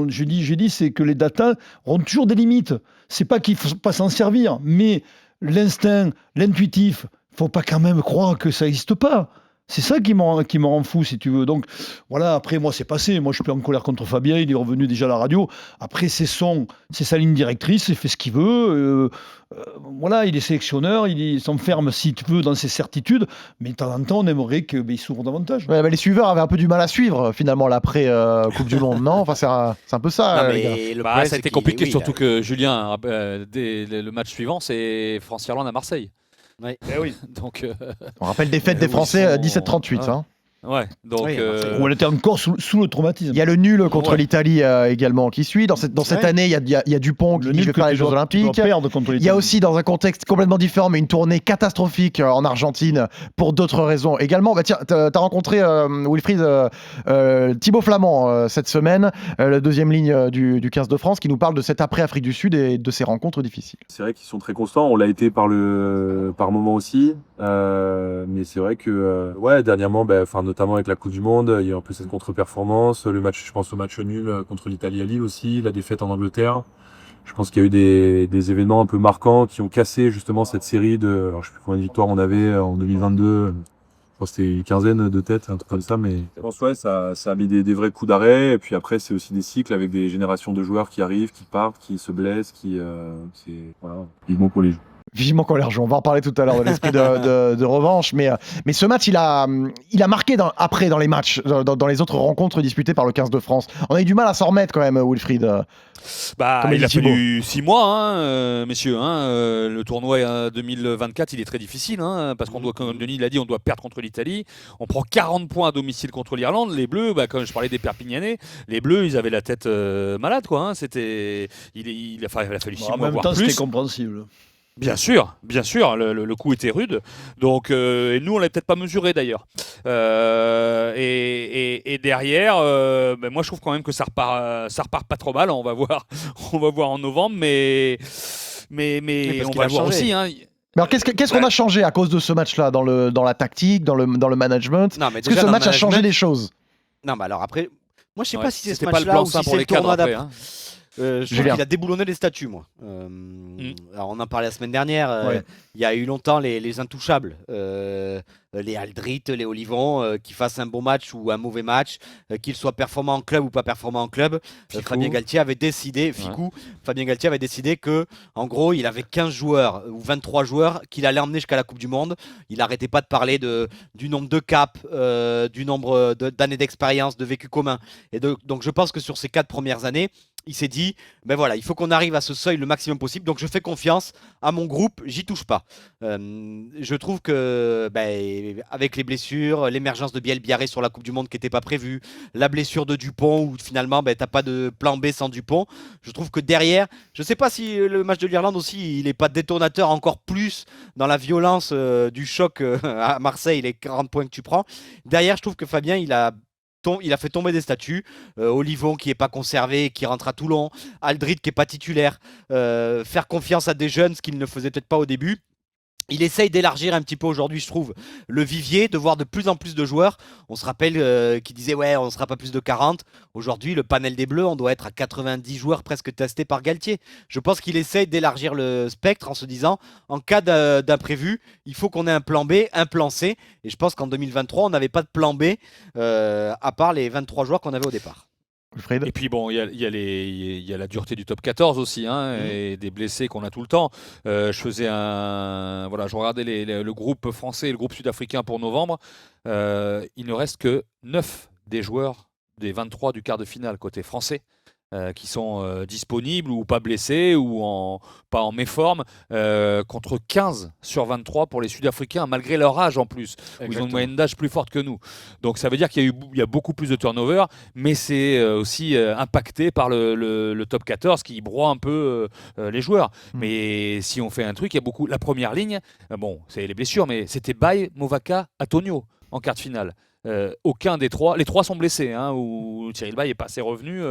Je dis, c'est que les data auront toujours des limites. C'est pas qu'il faut pas s'en servir. Mais l'instinct, l'intuitif, faut pas quand même croire que ça n'existe pas. C'est ça qui me rend fou, si tu veux. Donc, voilà, après, moi, c'est passé. Moi, je suis plus en colère contre Fabien. Il est revenu déjà à la radio. Après, c'est sa ligne directrice. Il fait ce qu'il veut. Voilà, il est sélectionneur. Il s'enferme, si tu veux, dans ses certitudes. Mais de temps en temps, on aimerait qu'il s'ouvre davantage. Ouais, les suiveurs avaient un peu du mal à suivre, finalement, l'après Coupe du Monde, non? Enfin, c'est un peu ça, Non, les gars. mais le Bah, problème, ça a c'est été qu'il- compliqué, oui, surtout que Julien, dès le match suivant, c'est France-Irlande à Marseille. Ouais. Eh oui. Donc, On rappelle défaite des où ils Français sont- 17-38. Ouais. Hein. ouais. Donc, Oui, Marseille. Où elle était encore sous le traumatisme. Il y a le nul contre Ouais. l'Italie également qui suit. Dans cette Ouais. année, il y a Dupont qui dit je vais faire les Jeux Olympiques. Perdre contre Il y a aussi, dans un contexte complètement différent, mais une tournée catastrophique en Argentine pour d'autres raisons également. Bah, tiens, t'as rencontré Wilfried Thibaut Flamand cette semaine, la deuxième ligne du 15 de France, qui nous parle de cette après-Afrique du Sud et de ces rencontres difficiles. C'est vrai qu'ils sont très constants. On l'a été par moment aussi, mais c'est vrai que dernièrement, notamment avec la Coupe du Monde, il y a un peu cette contre-performance. Le match, je pense au match nul contre l'Italie à Lille aussi, la défaite en Angleterre. Je pense qu'il y a eu des événements un peu marquants qui ont cassé justement cette série de. Alors je sais plus combien de victoires on avait en 2022. Je pense que c'était une quinzaine de têtes, un truc comme ça, mais je pense ça a mis des vrais coups d'arrêt. Et puis après, c'est aussi des cycles avec des générations de joueurs qui arrivent, qui partent, qui se blessent, vivement pour les joueurs. Vivement qu'on les rejoint. On va en parler tout à l'heure de l'esprit de revanche. Mais ce match, il a marqué dans les matchs, dans les autres rencontres disputées par le 15 de France. On a eu du mal à s'en remettre quand même, Wilfried. Bah, Comme il a dit Thibaut. fallu 6 mois, messieurs. Le tournoi 2024, il est très difficile, parce qu'on doit, comme Denis l'a dit, on doit perdre contre l'Italie. On prend 40 points à domicile contre l'Irlande. Les Bleus, comme je parlais des Perpignanais, les Bleus, ils avaient la tête malade, quoi. Il a fallu 6 En mois, même voire temps, plus. c'était compréhensible. Bien sûr, le coup était rude. Donc, et nous, on l'a peut-être pas mesuré d'ailleurs. Et derrière, moi, je trouve quand même que ça repart pas trop mal. On va voir en novembre, mais parce on qu'il va a voir changé. aussi. Mais alors, qu'est-ce qu'on a changé à cause de ce match-là, dans la tactique, dans le management? Non, mais Est-ce que déjà, ce dans match le a changé management- des choses? Non, mais alors après, moi je sais Ouais, pas si c'est ce c'était pas le match-là ou blanc-seing si pour c'est les le cadres tournoi après. d'après. Je trouve Julien. qu'il a déboulonné les statuts, moi. Alors, on en parlait la semaine dernière. Ouais. Il y a eu longtemps les intouchables. Les Aldrit, les Olivon, qui fassent un bon match ou un mauvais match, qu'ils soient performants en club ou pas performants en club. Fabien Galtier avait décidé, Fabien Galtier avait décidé que, en gros, il avait 15 joueurs ou 23 joueurs qu'il allait emmener jusqu'à la Coupe du Monde. Il n'arrêtait pas de parler du nombre de caps, du nombre d'années d'expérience, de vécu commun. Donc je pense que sur ces 4 premières années, il s'est dit, il faut qu'on arrive à ce seuil le maximum possible. Donc je fais confiance à mon groupe, j'y touche pas. Je trouve que avec les blessures, l'émergence de Biel Biarré sur la Coupe du Monde qui n'était pas prévue, la blessure de Dupont où finalement t'as pas de plan B sans Dupont. Je trouve que derrière, je sais pas si le match de l'Irlande aussi, il n'est pas détonateur encore plus dans la violence du choc à Marseille, les 40 points que tu prends. Derrière, je trouve que Fabien, il a fait tomber des statuts. Olivon qui n'est pas conservé, qui rentre à Toulon. Aldrit qui n'est pas titulaire. Faire confiance à des jeunes, ce qu'il ne faisait peut-être pas au début. Il essaye d'élargir un petit peu aujourd'hui, je trouve, le vivier, de voir de plus en plus de joueurs. On se rappelle qu'il disait on ne sera pas plus de 40. Aujourd'hui, le panel des Bleus, on doit être à 90 joueurs presque testés par Galtier. Je pense qu'il essaye d'élargir le spectre en se disant, en cas d'imprévu, il faut qu'on ait un plan B, un plan C. Et je pense qu'en 2023, on n'avait pas de plan B, à part les 23 joueurs qu'on avait au départ. Wilfried. Et puis bon, il y a la dureté du top 14 aussi, et des blessés qu'on a tout le temps. Je regardais le groupe français et le groupe sud-africain pour novembre. Il ne reste que 9 des joueurs des 23 du quart de finale côté français qui sont disponibles ou pas blessés ou pas en méforme, contre 15 sur 23 pour les Sud-Africains, malgré leur âge en plus, où ils ont une moyenne d'âge plus forte que nous. Donc ça veut dire qu'il y a beaucoup plus de turnover, mais c'est aussi impacté par le top 14 qui broie un peu les joueurs. Mais si on fait un truc, il y a beaucoup. La première ligne, bon, c'est les blessures, mais c'était Baye, Movaka, Antonio en quart de finale. Aucun des trois, les trois sont blessés, hein, où Cyril Baye est pas assez revenu.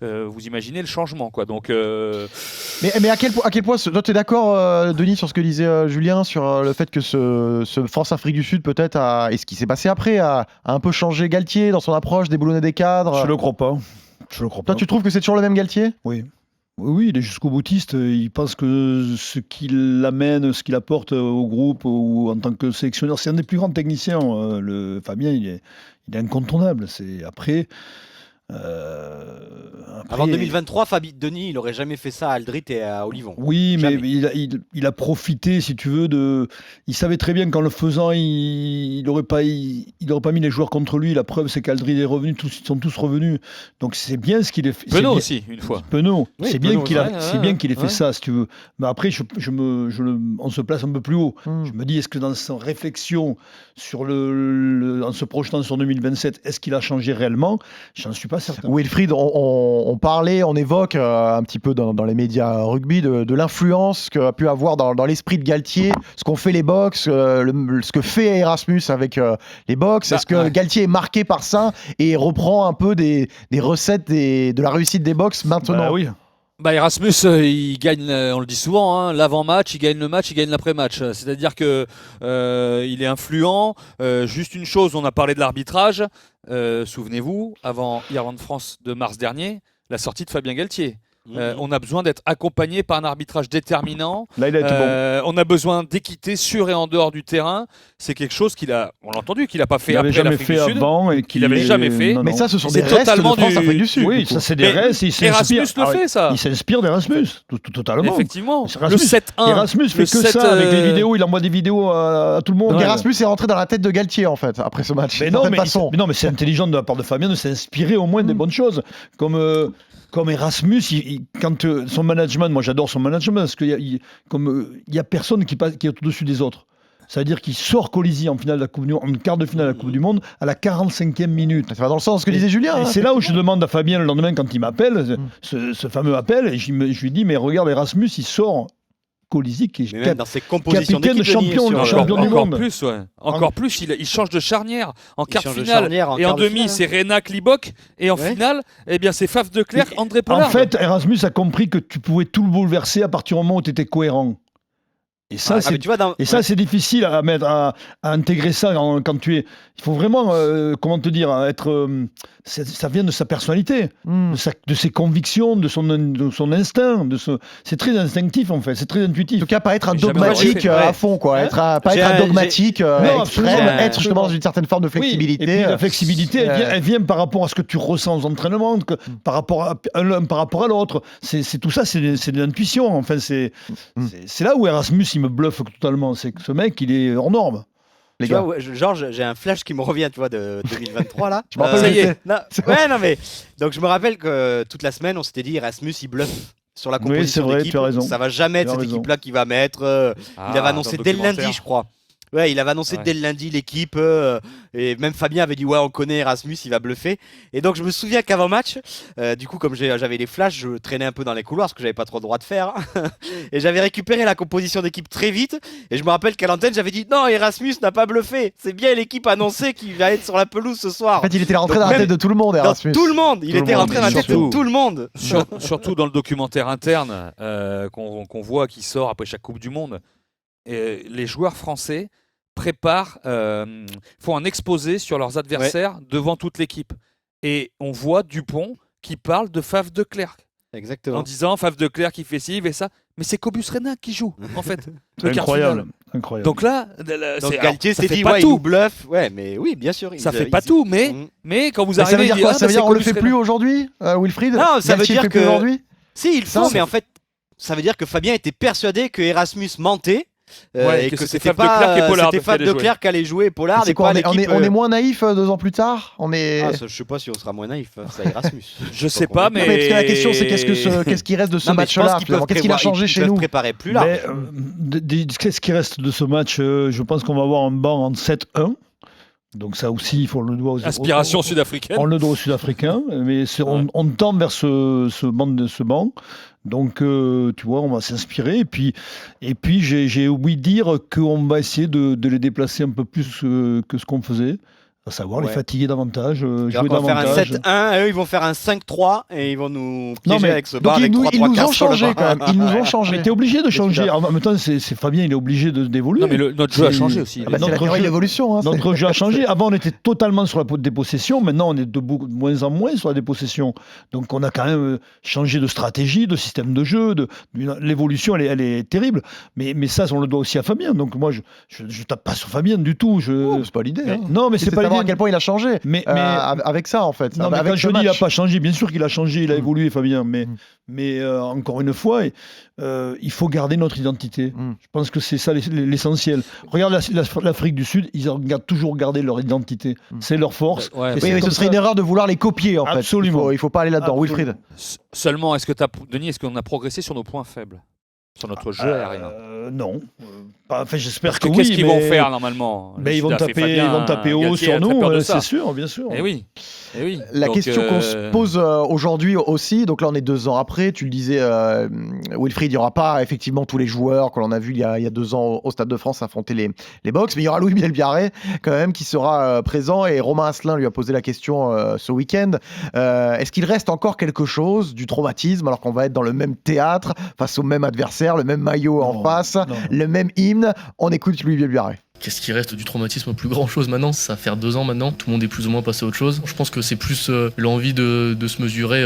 Vous imaginez le changement, quoi. Donc, mais à quel point, toi, tu es d'accord, Denis, sur ce que disait Julien, sur le fait que ce France-Afrique du Sud, peut-être, et ce qui s'est passé après, a un peu changé Galtier dans son approche, déboulonné des cadres. Je le crois pas. Toi, tu trouves que c'est toujours le même Galtier ? Oui. Oui, il est jusqu'au boutiste. Il pense que ce qu'il amène, ce qu'il apporte au groupe ou en tant que sélectionneur, c'est un des plus grands techniciens. Fabien, il est incontournable. Après, avant 2023, Denis, il aurait jamais fait ça à Aldrit et à Olivon. Oui, jamais. Mais il a profité, si tu veux, il savait très bien qu'en le faisant, il n'aurait pas mis les joueurs contre lui. La preuve, c'est qu'Aldrit est revenu, ils sont tous revenus. Donc c'est bien ce qu'il a fait. Penaud aussi, une fois. Penaud, oui, c'est bien qu'il ait fait ça, si tu veux. Mais après, on se place un peu plus haut. Je me dis, est-ce que dans sa réflexion en se projetant sur 2027, est-ce qu'il a changé réellement ? J'en suis pas certain. Wilfried, on parlait, on évoque un petit peu dans les médias rugby de l'influence qu'a pu avoir dans l'esprit de Galtier, ce qu'ont fait les Box, ce que fait Erasmus avec les Box. Est-ce que Galtier est marqué par ça et reprend un peu des recettes de la réussite des Box maintenant ? Oui. Erasmus, il gagne, on le dit souvent, hein, l'avant-match, il gagne le match, il gagne l'après-match. C'est-à-dire que il est influent. Juste une chose, on a parlé de l'arbitrage. Souvenez-vous, avant Irlande France de mars dernier, la sortie de Fabien Galtier. On a besoin d'être accompagné par un arbitrage déterminant. Là, il a été bon. On a besoin d'équité sur et en dehors du terrain. C'est quelque chose on l'a entendu, qu'il n'a pas fait il après jamais l'Afrique fait du Sud. avant et qu'il n'avait jamais fait. Mais ça, ce sont des c'est restes totalement de France-Afrique du Sud. Oui, ça c'est des restes. Erasmus le fait, ça. Il s'inspire d'Erasmus, totalement. Effectivement. Erasmus, Le 7-1. Erasmus fait que ça avec les vidéos. Il envoie des vidéos à tout le monde. Donc Erasmus est rentré dans la tête de Galtier, en fait, après ce match. Mais non, mais c'est intelligent de la part de Fabien de s'inspirer au moins des bonnes choses. Comme Erasmus, quand son management, moi j'adore son management parce qu'il y a personne qui est au-dessus des autres. C'est-à-dire qu'il sort Colisi en quart de finale de la Coupe du Monde à la 45e minute. Ça va dans le sens de ce que disait Julien. Et c'est là où je demande à Fabien le lendemain quand il m'appelle, ce fameux appel, et je lui dis, mais regarde Erasmus, il sort Colisi qui est dans ses compositions capitaine champion du monde. Encore plus, il change de charnière en quart de finale et en demi, c'est Renak Libok et en finale, c'est Faf de Clercq, André Pollard. En fait, Erasmus a compris que tu pouvais tout le bouleverser à partir du moment où tu étais cohérent. Et ça, c'est difficile à intégrer ça quand tu es. Il faut vraiment, comment te dire, être. Ça vient de sa personnalité, de ses convictions, de son instinct. C'est très instinctif en fait, c'est très intuitif. En tout cas, pas être un dogmatique à fond, quoi. Pas être un dogmatique extrême, être justement dans une certaine forme de flexibilité. Oui, et puis la flexibilité, elle vient par rapport à ce que tu ressens aux entraînements, par rapport à l'autre. C'est tout ça, c'est de l'intuition. Enfin, c'est là où Erasmus il me bluffe totalement. C'est que ce mec, il est hors norme. Tu vois, Georges, j'ai un flash qui me revient, tu vois, de 2023 là. Je me rappelle, ça y est. Mais donc je me rappelle que toute la semaine, on s'était dit Erasmus, il bluffe sur la composition d'équipe. Tu as raison. Ça va jamais être cette équipe-là qui va mettre. Il avait annoncé dès le lundi, je crois. Ouais, il avait annoncé dès le lundi l'équipe et même Fabien avait dit on connaît Erasmus, il va bluffer. Et donc je me souviens qu'avant match, du coup comme j'avais les flashs, je traînais un peu dans les couloirs parce que j'avais pas trop le droit de faire et j'avais récupéré la composition d'équipe très vite et je me rappelle qu'à l'antenne j'avais dit non, Erasmus n'a pas bluffé, c'est bien l'équipe annoncée qui va être sur la pelouse ce soir. En fait, il était rentré dans la tête de tout le monde, Erasmus. Tout le monde, il était rentré dans la tête de tout le monde. Surtout dans le documentaire interne qu'on voit qui sort après chaque Coupe du Monde. Les joueurs français font un exposé sur leurs adversaires devant toute l'équipe. Et on voit Dupont qui parle de Faf de Clercq. Exactement. En disant Faf de Clercq qui fait ci, il fait ça. Mais c'est Cobus Renak qui joue, en fait. Incroyable. Donc là, Galtier s'est dit, il nous bluffe. Ouais, mais oui, bien sûr. Ça fait pas tout, mais quand vous arrivez... Ça veut dire quoi ? Ça veut dire qu'on le fait plus aujourd'hui, Wilfried ? Non, ça veut dire que... aujourd'hui ? Si, il faut, mais en fait, ça veut dire que Fabien était persuadé que Erasmus mentait Ouais, et que que c'était c'était Faf de Clercq et pas Pollard c'était qui Faf allaient de jouer. Clercq qui allait jouer Pollard C'est et quoi, pas l'équipe. on est moins naïf 2 ans plus tard. On est. Ah, je sais pas si on sera moins naïf face à Erasmus. Je sais pas, Non, mais. parce que la question c'est qu'est-ce qui reste de ce Non, mais je pense match-là qu'ils peuvent finalement. Qu'est-ce qu'il a prévoir- changé ils chez peuvent nous? préparer plus large. Mais qu'est-ce qui reste de ce match? Je pense qu'on va avoir un banc en 7-1. Donc ça aussi, il faut le doigt aux Inspiration sud-africaine. On le doit aux Sud-Africains, mais on tend vers ce banc. Donc, tu vois, on va s'inspirer. Et puis j'ai oublié de dire qu'on va essayer de les déplacer un peu plus que ce qu'on faisait. À savoir les fatiguer davantage, jouer On va faire un davantage. 7-1, eux ils vont faire un 5-3 et ils vont nous piéger mais- avec ce Donc banc avec ils nous 3-3-4 ont sur le changé banc. quand même. Ils nous ont Mais changé. t'es obligé de changer. En même temps, c'est Fabien, il est obligé d'évoluer. Non, mais notre jeu a C'est- changé aussi. Ah bah, c'est la notre théorie de jeu- l'évolution. Hein, c'est- Notre jeu a changé. Avant, on était totalement sur la dépossession. Maintenant, on est de moins en moins sur la dépossession. Donc, on a quand même changé de stratégie, de système de jeu. L'évolution, elle est terrible. Mais ça, on le doit aussi à Fabien. Donc, moi, je tape pas sur Fabien du tout. Oh, c'est pas l'idée. hein. Non, mais c'est pas savoir à l'idée. quel point il a changé Mais- avec ça en fait. Non, mais avec quand ce je dis il n'a match. pas changé, bien sûr qu'il a changé, il a évolué, Fabien. Mais encore une fois, il faut garder notre identité. Je pense que c'est ça l'essentiel. Regarde l'Afrique du Sud, ils ont toujours gardé leur identité. C'est leur force. Ouais, Et Oui, c'est mais comme ce serait ça. une erreur de vouloir les copier en fait. Absolument. Il faut pas aller là-dedans. Absolument. Wilfried. Seulement, Denis, est-ce qu'on a progressé sur nos points faibles? Sur notre jeu aérien? Non. Enfin, j'espère Parce que que oui. qu'est-ce qu'ils vont mais- faire normalement? Mais Le ils vont Sud a fait taper Fabien, haut Galtier sur a très nous, peur de ça. c'est sûr, bien sûr. Eh oui. Eh oui. La Donc, question qu'on se pose aujourd'hui aussi, donc là on est 2 ans après, tu le disais Wilfried, il n'y aura pas effectivement tous les joueurs que l'on a vus il y a 2 ans au Stade de France affronter les Box, mais il y aura Louis Michel Biarré quand même qui sera présent et Romain Asselin lui a posé la question ce week-end. Est-ce qu'il reste encore quelque chose du traumatisme alors qu'on va être dans le même théâtre, face au même adversaire, le même maillot en face, non. le même hymne? On écoute Louis Michel Biarré. Qu'est-ce qui reste du traumatisme? Plus grand chose maintenant, ça va faire 2 ans maintenant, tout le monde est plus ou moins passé à autre chose. Je pense que c'est plus l'envie de se mesurer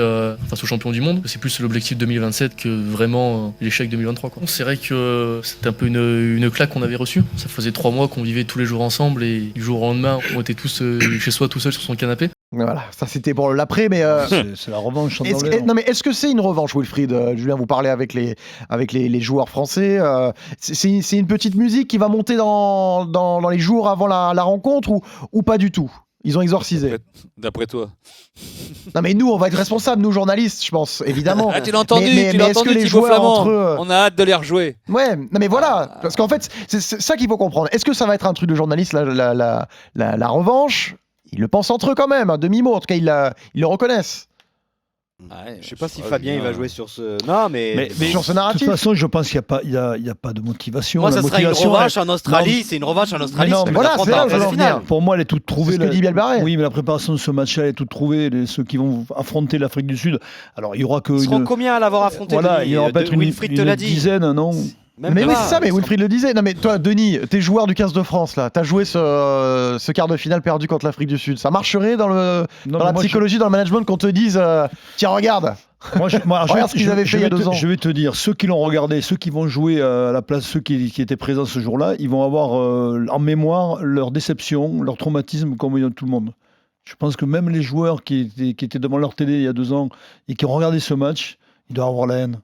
face aux champions du monde, c'est plus l'objectif 2027 que vraiment l'échec 2023. Quoi. C'est vrai que c'était un peu une claque qu'on avait reçue. Ça faisait 3 mois qu'on vivait tous les jours ensemble et du jour au lendemain on était tous chez soi tout seul sur son canapé. Voilà, ça c'était pour l'après, mais C'est la revanche. non mais est-ce que c'est une revanche, Wilfried? Julien, vous parlez avec les joueurs français. C'est une petite musique qui va monter dans les jours avant la rencontre ou pas du tout? Ils ont exorcisé. D'après toi. Non mais nous, on va être responsables, nous journalistes, je pense, évidemment. Ah, tu l'as entendu, Mais est-ce que les Thibaut joueurs Flamand. entre eux... On a hâte de les rejouer. Ouais, non mais voilà, parce qu'en fait, c'est ça qu'il faut comprendre. Est-ce que ça va être un truc de journaliste, la revanche? Ils le pensent entre eux quand même, à demi-mot, en tout cas ils le reconnaissent. Ouais, Je sais pas si Fabien il va jouer sur ce. Non, mais Sur ce De narratif. toute façon, je pense qu'il n'y a pas de motivation. moi, La ça sera une motivation, revanche en Australie. Non. C'est une revanche en Australie. Mais non, c'est mais voilà, l'affronte c'est là en où je veux phase en finale. venir. Pour moi, elle est toute trouvée. C'est ce que dit Bielbarré. Oui, mais la préparation de ce match-là, elle est toute trouvée. Ceux qui vont affronter l'Afrique du Sud. Alors, il y aura que. Ils seront combien à l'avoir affronté? Voilà, Denis il y aura peut-être Wilfried te une l'a dit. dizaine, non? Même Mais oui, pas. c'est ça, mais Wilfried le disait. Non, mais toi, Denis, t'es joueur du 15 de France, là. T'as joué ce quart de finale perdu contre l'Afrique du Sud. Ça marcherait dans la psychologie, dans le management, qu'on te dise tiens, regarde. Regarde ce qu'ils avaient fait il y a 2 ans. Je vais te dire, ceux qui l'ont regardé, ceux qui vont jouer à la place, ceux qui étaient présents ce jour-là, ils vont avoir en mémoire leur déception, leur traumatisme, comme tout le monde. Je pense que même les joueurs qui étaient devant leur télé il y a 2 ans et qui ont regardé ce match, ils doivent avoir la haine.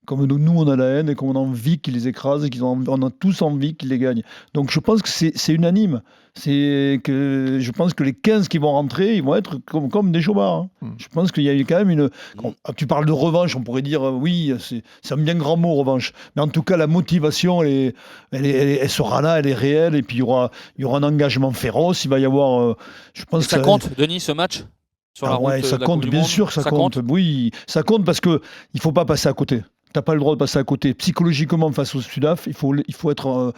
Comme nous, on a la haine et qu'on a envie qu'ils les écrasent, on a tous envie qu'ils les gagnent. Donc je pense que c'est unanime. Je pense que les 15 qui vont rentrer, ils vont être comme des chomards. Je pense qu'il y a quand même tu parles de revanche, on pourrait dire oui, c'est un bien grand mot, revanche. Mais en tout cas, la motivation, elle sera là, elle est réelle. Et puis il y aura un engagement féroce. Il va y avoir. Je pense ça compte, Denis, ce match sur la route ça de la compte, Coupe du bien Monde. sûr que ça compte. Oui, ça compte parce qu'il ne faut pas passer à côté. T'as pas le droit de passer à côté. Psychologiquement, face au Sudaf, il faut être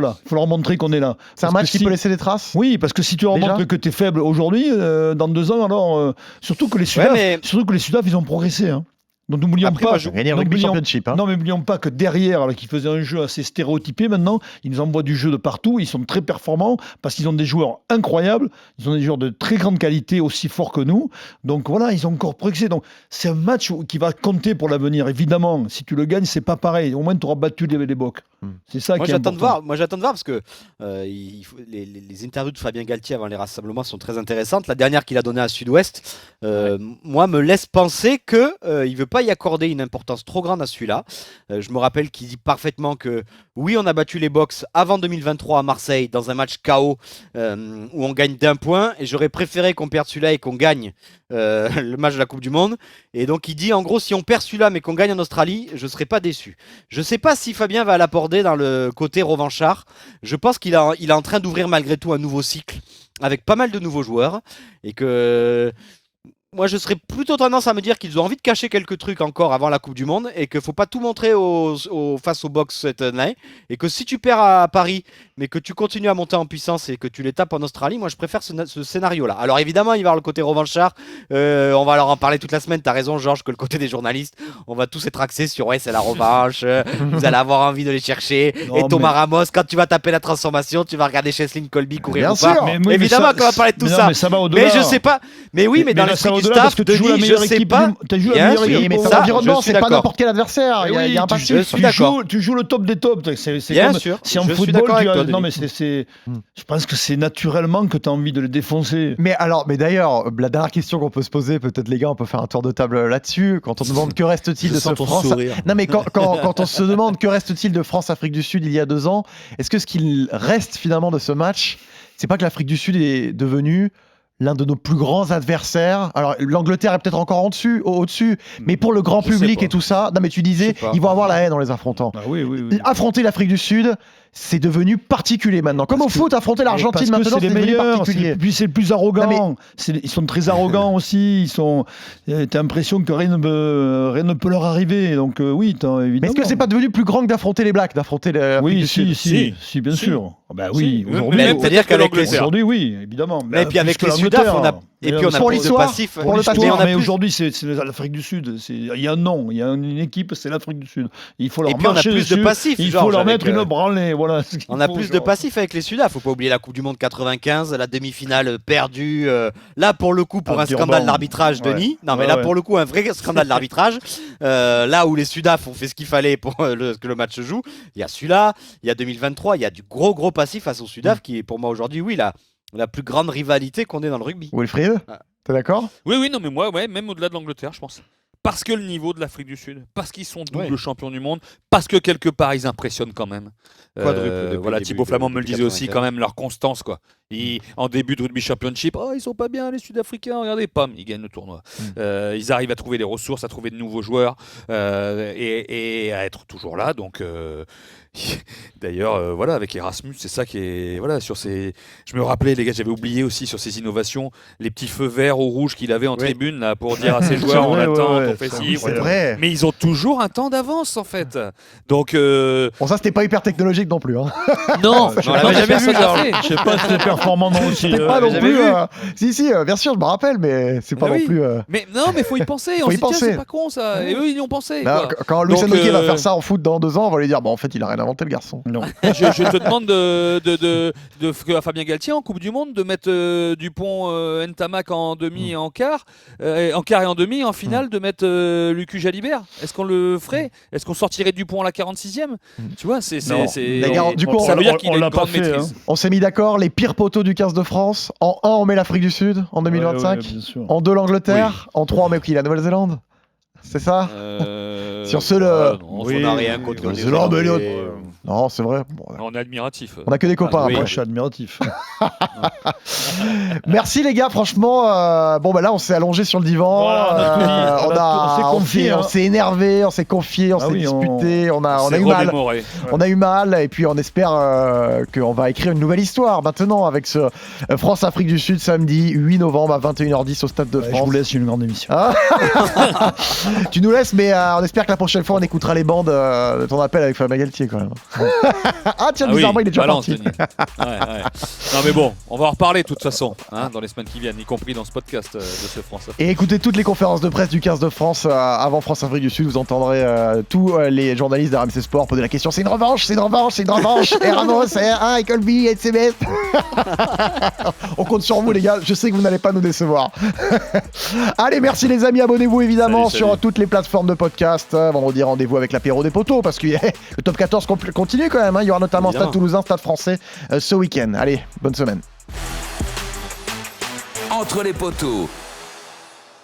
là. Il faut leur montrer qu'on est là. C'est un match qui peut laisser des traces. Oui, parce que si tu leur montres que tu es faible aujourd'hui, dans 2 ans, alors surtout que les Sudaf, ils ont progressé. Hein. Donc n'oublions pas. Gagner le rugby championship. Non, mais n'oublions pas que derrière, alors qu'ils faisaient un jeu assez stéréotypé, maintenant, ils nous envoient du jeu de partout. Ils sont très performants parce qu'ils ont des joueurs incroyables. Ils ont des joueurs de très grande qualité, aussi forts que nous. Donc voilà, ils ont encore progressé. Donc c'est un match qui va compter pour l'avenir. Évidemment, si tu le gagnes, c'est pas pareil. Au moins, tu auras battu les Bocs. C'est ça Moi qui est j'attends de important. voir. Moi j'attends de voir parce que les interviews de Fabien Galtier avant les rassemblements sont très intéressantes. La dernière qu'il a donnée à Sud-Ouest, moi me laisse penser que il veut pas y accorder une importance trop grande à celui-là. Je me rappelle qu'il dit parfaitement que oui, on a battu les Box avant 2023 à Marseille dans un match KO où on gagne d'1 point, et j'aurais préféré qu'on perde celui-là et qu'on gagne le match de la Coupe du Monde. Et donc il dit en gros, si on perd celui-là mais qu'on gagne en Australie, je serais pas déçu. Je sais pas si Fabien va l'aborder dans le côté revanchard. Je pense qu'il est en train d'ouvrir malgré tout un nouveau cycle avec pas mal de nouveaux joueurs, et que moi je serais plutôt tendance à me dire qu'ils ont envie de cacher quelques trucs encore avant la Coupe du Monde, et qu'il faut pas tout montrer face aux Box cette année, et que si tu perds à Paris mais que tu continues à monter en puissance et que tu les tapes en Australie, moi je préfère ce scénario là. Alors évidemment il va y avoir le côté revanchard, on va leur en parler toute la semaine. T'as raison Georges, que le côté des journalistes, on va tous être axés sur ouais c'est la revanche, vous allez avoir envie de les chercher. Non, et Thomas mais- Ramos, quand tu vas taper la transformation, tu vas regarder Cheslin Colby courir Bien ou pas. sûr. Mais Évidemment qu'on va parler de tout mais non, ça. Mais ça va au-delà. Mais je sais pas. Mais oui, mais dans là, ça l'esprit va du au-delà staff, parce que tu joues la Denis, je meilleure sais équipe pas. tu joues la Bien meilleure sûr, Oui, équipe mais au c'est ça, monde. l'environnement, je suis c'est pas d'accord. n'importe quel adversaire. Il y a un Oui, tu passif. suis joues le top des tops. C'est Bien comme sûr, si en je suis football, d'accord avec toi, non Denis. mais je pense que c'est naturellement que tu as envie de les défoncer. Mais d'ailleurs, la dernière question qu'on peut se poser, peut-être les gars, on peut faire un tour de table là-dessus. Quand on demande que reste-t-il de ce France, non mais quand on se demande que reste-t-il de France-Afrique du Sud il y a 2 ans, est-ce que ce qu'il reste finalement de ce match, c'est pas que l'Afrique du Sud est devenue l'un de nos plus grands adversaires? Alors l'Angleterre est peut-être encore au-dessus, mais pour le grand Je sais public pas. et tout ça, non mais tu disais, Je sais pas. ils vont avoir la haine en les affrontant. Ah oui. Affronter l'Afrique du Sud, c'est devenu particulier maintenant. Comme Parce au foot, affronter l'Argentine Parce que maintenant, c'est c'est les devenu meilleurs, particulier. puis c'est le plus arrogant. Non, Ils sont très arrogants aussi. T'as l'impression que rien ne peut leur arriver. Donc oui, Mais évidemment. est-ce que c'est pas devenu plus grand que d'affronter les Blacks, d'affronter l'Afrique Oui, du Sud? si, bien Si. sûr. Ah bah oui, Si. aujourd'hui, Même C'est-à-dire peut-être que qu'avec l'Angleterre. aujourd'hui, oui, évidemment. Mais puis avec plus les que Sudaf, l'Angleterre. et puis on a Pour plus de l'histoire, passifs. pour le l'histoire, passif, on a mais plus- aujourd'hui, c'est l'Afrique du Sud. Il y a un nom, il y a une équipe, c'est l'Afrique du Sud. Il faut leur Et puis on a marcher plus de dessus, passifs, il Georges, faut leur avec, mettre une branlée. Voilà, ce qu'il On a faut, plus de Georges. passifs avec les Sudaf. Faut pas oublier la Coupe du Monde 95, la demi-finale perdue. Là, pour le coup, pour À un Durban. scandale d'arbitrage, Ouais. Denis. Non, mais Ouais, là, ouais. pour le coup, un vrai scandale d'arbitrage. Là où les Sudaf ont fait ce qu'il fallait pour que le match se joue. Il y a celui-là, il y a 2023, il y a du gros passif face au Sudaf qui est pour moi aujourd'hui, oui, la plus grande rivalité qu'on ait dans le rugby. Wilfried, Ah. t'es d'accord? Oui, non, mais moi, ouais, même au-delà de l'Angleterre, je pense. Parce que le niveau de l'Afrique du Sud, parce qu'ils sont double Ouais. champions du monde, parce que quelque part ils impressionnent quand même. Quadruple depuis Voilà, le Thibaut début, Flamand me le depuis disait aussi 95. quand même, leur constance quoi. En début de rugby championship, ils sont pas bien les Sud-Africains, regardez, pam, ils gagnent le tournoi. Ils arrivent à trouver des ressources, à trouver de nouveaux joueurs et à être toujours là. Donc d'ailleurs, voilà, avec Erasmus, c'est ça qui est voilà sur ces. Je me rappelais les gars, j'avais oublié aussi sur ces innovations, les petits feux verts ou rouges qu'il avait en Oui. tribune là pour dire à ses joueurs on Ouais, attend, ouais, on fait ça, ci, oui, voilà. C'est vrai. Mais ils ont toujours un temps d'avance en fait. Donc Bon, ça, c'était pas hyper technologique non plus. Hein. non, on l'avait jamais personne vu, l'a Georges. fait. Je sais pas si c'est performant non aussi. C'était pas non j'avais plus. vu. Si, bien sûr, je me rappelle, mais c'est pas Mais non oui. plus. Mais non, mais faut y penser. Faut On y se dit tiens, penser. c'est pas con ça. Et eux ils y ont pensé. Là, quoi. quand Luis Donc, Enrique va faire ça en foot dans 2 ans, on va lui dire en fait, il a rien inventé le garçon. Non. Je te demande à Fabien Galtier en Coupe du Monde de mettre Dupont, Ntamak en demi et en quart et en demi, en finale de mettre Lucu Jalibert. Est-ce qu'on le ferait? Est-ce qu'on sortirait Dupont à la 46e? Tu vois, Non. Les gars, du coup, ça veut dire on qu'il a l'a une pas grande fait, maîtrise. On s'est mis d'accord, les pires poteaux du 15 de France. En 1, on met l'Afrique du Sud en 2025. Ouais, bien sûr. En 2, l'Angleterre. En 3, on met qui? La Nouvelle-Zélande. C'est ça? Sur ce, non, On n'a rien contre mais les c'est là, mais Zélandais. Non, c'est vrai. Bon, on est admiratif. on a que des copains. oui. après. Moi, je suis admiratif. Merci les gars, franchement. Bon, bah là, on s'est allongé sur le divan. Voilà, on a tout dit. On s'est confié, on hein. s'est énervé, on s'est confié, on Ah s'est oui, disputé, on a C'est eu mal. remémoré. On a eu mal et puis on espère qu'on va écrire une nouvelle histoire maintenant avec ce France-Afrique du Sud samedi 8 novembre à 21h10 au Stade de Je France. vous laisse une grande émission. Ah. Tu nous laisses, mais on espère que la prochaine fois on écoutera les bandes de ton appel avec Fabien Galtier quand même. Ah tiens, Ah oui, bizarrement il est déjà balance, parti. Denis. Ouais. Non mais bon, on va en reparler de toute façon. façon, dans les semaines qui viennent, y compris dans ce podcast de ce France. Et écoutez toutes les conférences de presse du 15 de France avant France-Afrique du Sud. Vous entendrez tous les journalistes d'RMC Sport poser la question. C'est une revanche, c'est une revanche, c'est une revanche. Et Ramos, et Colby, et CBS. On compte sur vous, les gars. Je sais que vous n'allez pas nous décevoir. Allez, merci les amis. Abonnez-vous évidemment sur toutes les plateformes de podcast. Vendredi, rendez-vous avec l'apéro des poteaux parce que le top 14 continue quand même. Il y aura notamment Stade Toulousain, Stade Français ce week-end. Allez, bonne semaine. Entre les poteaux.